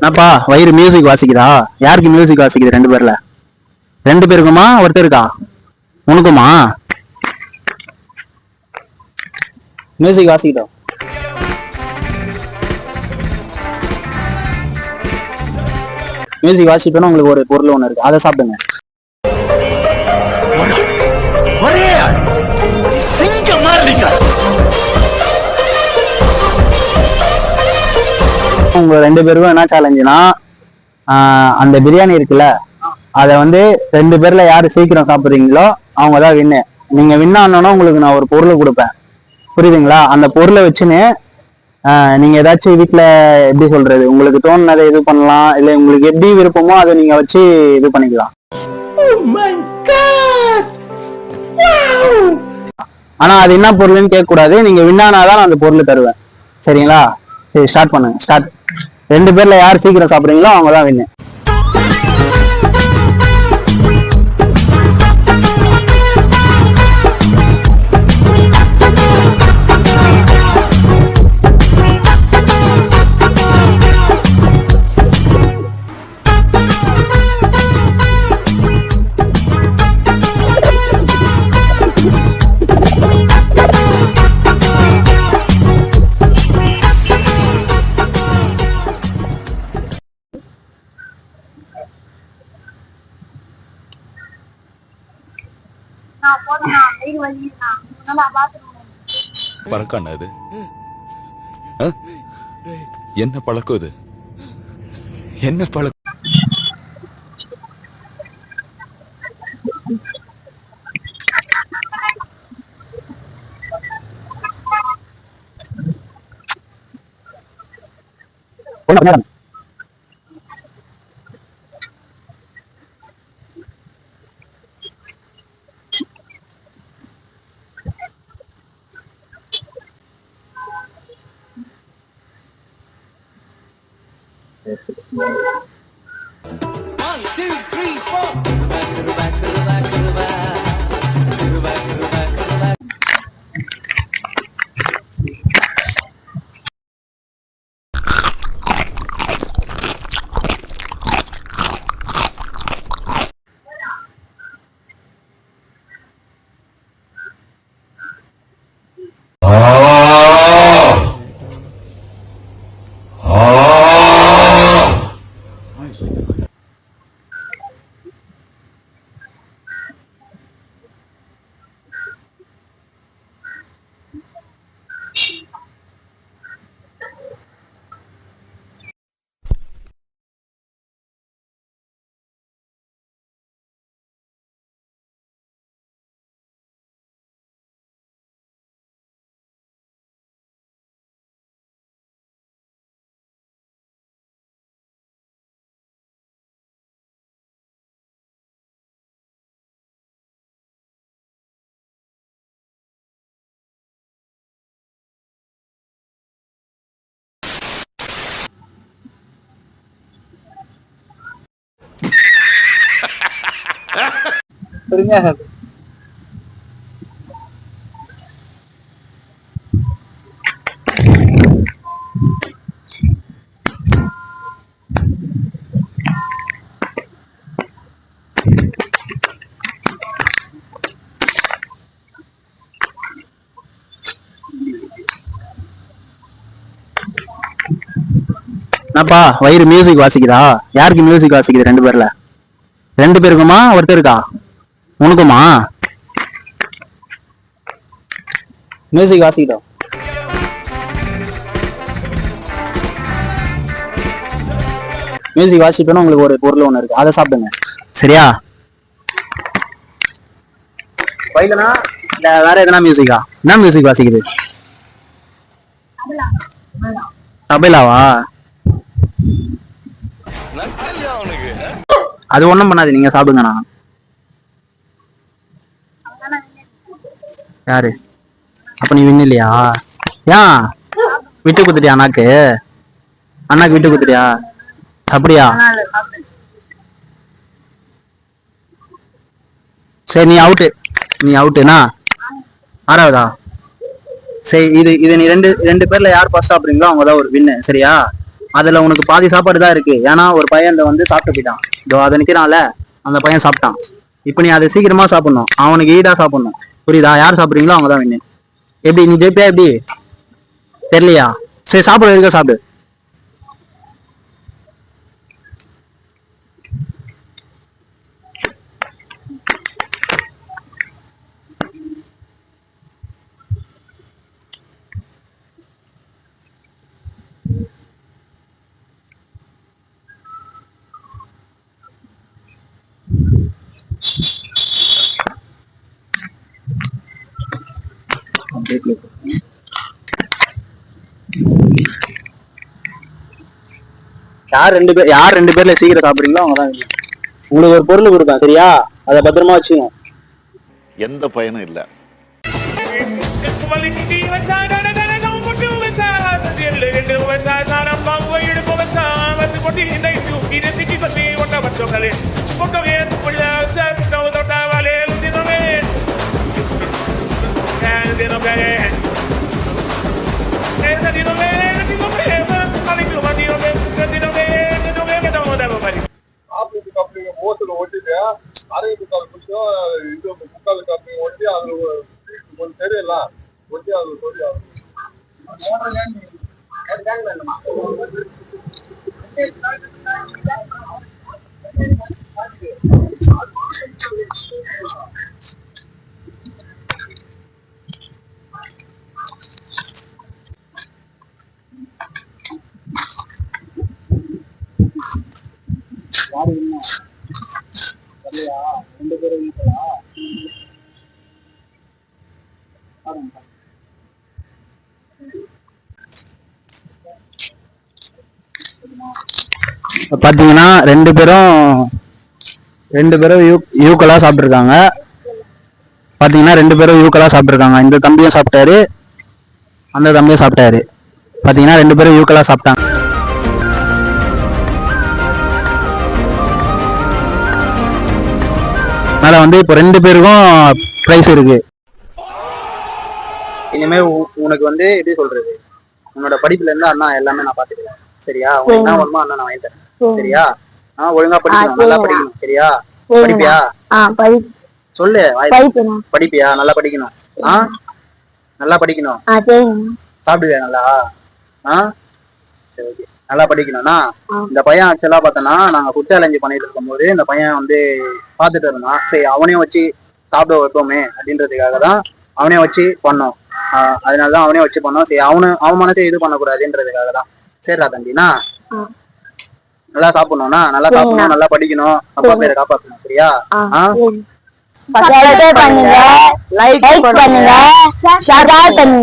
என்னப்பா வயிறு மியூசிக் வாசிக்குதா? யாருக்கு மியூசிக் வாசிக்குது? ரெண்டு பேர்ல ரெண்டு பேருக்குமா ஒருத்தருக்கா? உனக்குமா மியூசிக் வாசிக்கிட்டோம்? மியூசிக் வாசிப்பேன்னா உங்களுக்கு ஒரு பொருள் ஒன்று இருக்கு, அதை சாப்பிடுங்க. உங்க ரெண்டு பேருக்கும் என்ன சேலஞ்சுனா, அந்த பிரியாணி இருக்குல்ல, அதை வந்து ரெண்டு பேர்ல யாரு சீக்கிரம் சாப்பிடுறீங்களோ அவங்க தான் வின்னு. நீங்க வின் ஆனோன்னா உங்களுக்கு நான் ஒரு பொருளை கொடுப்பேன், புரியுதுங்களா? அந்த பொருளை வச்சுன்னு நீங்க ஏதாச்சும் வீட்டுல எப்படி சொல்றது, உங்களுக்கு தோணுனதை இது பண்ணலாம், இல்ல உங்களுக்கு எப்படி விருப்பமோ அதை நீங்க வச்சு இது பண்ணிக்கலாம். ஆனா அது என்ன பொருள்னு கேட்க கூடாது. நீங்க வின் ஆனாதான் நான் அந்த பொருள் தருவேன், சரிங்களா? சரி, ஸ்டார்ட் பண்ணுங்க. ஸ்டார்ட். ரெண்டு பேர்ல யார் சீக்கிரம் சாப்பிடுறீங்களோ அவங்க தான் வின்னு. பழக்கம் அது என்ன பழக்கம்? இது என்ன பழக்கம்? என்னப்பா வயிறு மியூசிக் வாசிக்குதா? யாருக்கு மியூசிக் வாசிக்குது? ரெண்டு பேர்ல ரெண்டு பேருக்குமா ஒருத்தருக்கா? உனக்குமா மியூசிக் வாசிக்கிட்டோம்? மியூசிக் வாசிப்பேன்னா உங்களுக்கு ஒரு பொருள் ஒன்று இருக்கு, அதை சாப்பிடுங்க, சரியா? வைலனா இல்ல வேற எதனா மியூசிக்கா? என்ன மியூசிக் வாசிக்குது? தபேலாவா? அது ஒண்ணும் பண்ணாது, நீங்க சாப்பிடுங்க. நான் யாரு? அப்ப நீ வின்னு இல்லையா? ஏன் விட்டு குத்துட்டியா? அண்ணாக்கு விட்டு குத்துட்டியா? அப்படியா? சரி, நீ அவுட்டுனா ஆறாவதா? சரி, இது நீ ரெண்டு பேர்ல யார் ஃபர்ஸ்ட் சாப்பிடுறீங்களோ அவங்க தான் ஒரு வின்னு, சரியா? அதுல உனக்கு பாதி சாப்பாடு தான் இருக்கு. ஏன்னா ஒரு பையன் அந்த வந்து சாப்பிட்டு போயிட்டான். இதோ அதை நிக்கிறான்ல, அந்த பையன் சாப்பிட்டான். இப்ப நீ அதை சீக்கிரமா சாப்பிடணும், அவனுக்கு ஈடா சாப்பிடணும். புரியுதா? யார் சாப்பிடுறீங்களோ அவங்க தான் வின்னு. எப்படி நீ ஜெயிப்பியா? எப்படி தெரியலையா? சரி சாப்பிடு, இருக்க சாப்பிடு. யார் ரெண்டு பேர்ல சீக்கிரம் சாப்பிடுறீங்களோ அவங்க தான். உங்களுக்கு ஒரு பொருள் கொடுப்பேன், சரியா? அதை பத்திரமா வச்சுக்கணும். எந்த பயனும் இல்லை. மோசல ஒட்டிட்டு 6.25 நிமிஷம் இது 3/4 கம்பி ஒட்டி அது கொஞ்சம் தெரியல ஒட்டி அது சொல்லி பாத்தீங்கன்னா ரெண்டு பேரும் யூக்கலா சாப்பிட்டுருக்காங்க. பாத்தீங்கன்னா ரெண்டு பேரும் யூக்கலா சாப்பிட்டுருக்காங்க. இந்த தம்பியும் சாப்பிட்டாரு, அந்த தம்பியும் சாப்பிட்டாரு. பாத்தீங்கன்னா ரெண்டு பேரும் யூக்கலா சாப்பிட்டாங்க. அதனால வந்து இப்போ ரெண்டு பேருக்கும் பிரைஸ் இருக்கு. இனிமே உனக்கு வந்து எப்படி சொல்றது, உன்னோட படிப்புல இருந்து அண்ணா எல்லாமே நான் பாத்துக்கிறேன், சரியா? உனக்கு என்ன வேணுமோ அண்ணா நான் வாங்கி தரேன், சரியா? ஒழுங்கா படிக்கணும், நல்லா படிக்கணும், சரியா? படிப்பியா? சொல்லு, படிப்பியா? நல்லா படிக்கணும். நல்லா படிக்கணும். சாப்பிடுவியா நல்லா? சரி, ஓகே. நல்லா படிக்கணும்னா இந்த பையன் ஆக்சுவலா பார்த்தோன்னா நாங்க ஃபுட் சேலஞ்சு பண்ணிட்டு இருக்கும் போது இந்த பையன் வந்து பார்த்துட்டு இருந்தான். சரி அவனையும் வச்சு சாப்பிட வைப்போமே அப்படின்றதுக்காக தான் அவனே வச்சு பண்ணோம். அதனாலதான் அவனே வச்சு பண்ணோம். சரி அவன் மனசே இது பண்ணக்கூடாதுன்றதுக்காக தான். சரிடா தம்பினா, நல்லா சாப்பிடணும்னா நல்லா சாப்பிடணும், நல்லா படிக்கணும், அப்பா பேரை காப்பாற்றணும், சரியா? பண்ணுங்க, லைக் பண்ணுங்க, ஷேர் பண்ணுங்க.